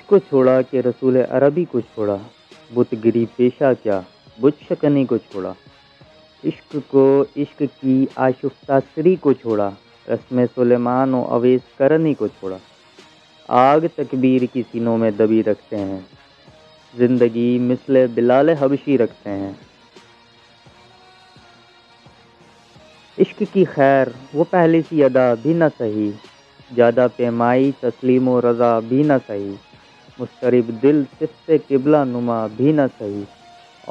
کو چھوڑا کہ رسول عربی کو چھوڑا، بت گری پیشہ کیا بت شکنی کو چھوڑا، عشق کو عشق کی آشفتہ سری کو چھوڑا، رسم سلیمان و اویس کرنی کو چھوڑا، آگ تکبیر کی سینوں میں دبی رکھتے ہیں، زندگی مثل بلال حبشی رکھتے ہیں۔ عشق کی خیر وہ پہلی سی ادا بھی نہ سہی، زیادہ پیمائی تسلیم و رضا بھی نہ سہی، مضطرب دل صفت قبلہ نما بھی نہ سہی،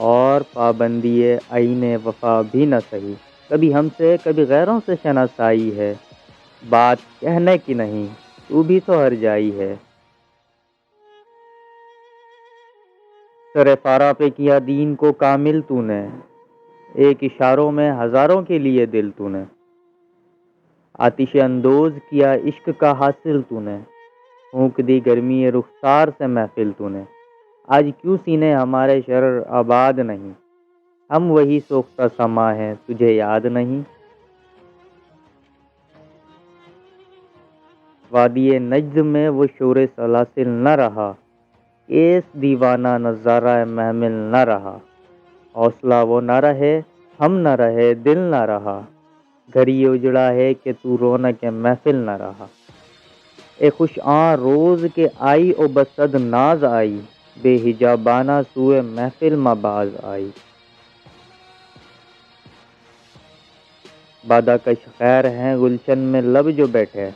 اور پابندی آئین وفا بھی نہ سہی۔ کبھی ہم سے کبھی غیروں سے شناسائی ہے، بات کہنے کی نہیں تو بھی تو ہر جائی ہے۔ سر پارا پہ کیا دین کو کامل تو نے، ایک اشاروں میں ہزاروں کے لیے دل تو نے، آتش اندوز کیا عشق کا حاصل تو نے، پھونک دی گرمی رخسار سے محفل تو نے، آج کیوں سینے ہمارے شرر آباد نہیں، ہم وہی سوختہ سما ہیں تجھے یاد نہیں۔ وادی نجد میں وہ شور سلاسل نہ رہا، کیس دیوانہ نظارہ محمل نہ رہا، حوصلہ وہ نہ رہے ہم نہ رہے دل نہ رہا، گھر یہ اجڑا ہے کہ تو رونق محفل نہ رہا۔ اے خوش آں روز کے آئی او بصد ناز آئی، بے حجابانہ سوئے محفل مباز آئی۔ بادہ کش خیر ہیں گلشن میں لب جو بیٹھے،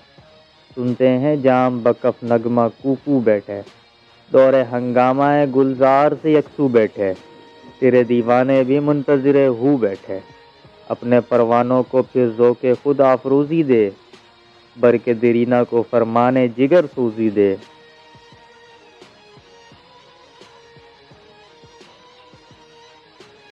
سنتے ہیں جام بکف نغمہ کوکو بیٹھے، دور ہنگامہ گلزار سے یکسو بیٹھے، تیرے دیوانے بھی منتظر ہو بیٹھے، اپنے پروانوں کو پھر ذوق خود آفروزی دے، برق دیرینہ کو فرمانے جگر سوزی دے۔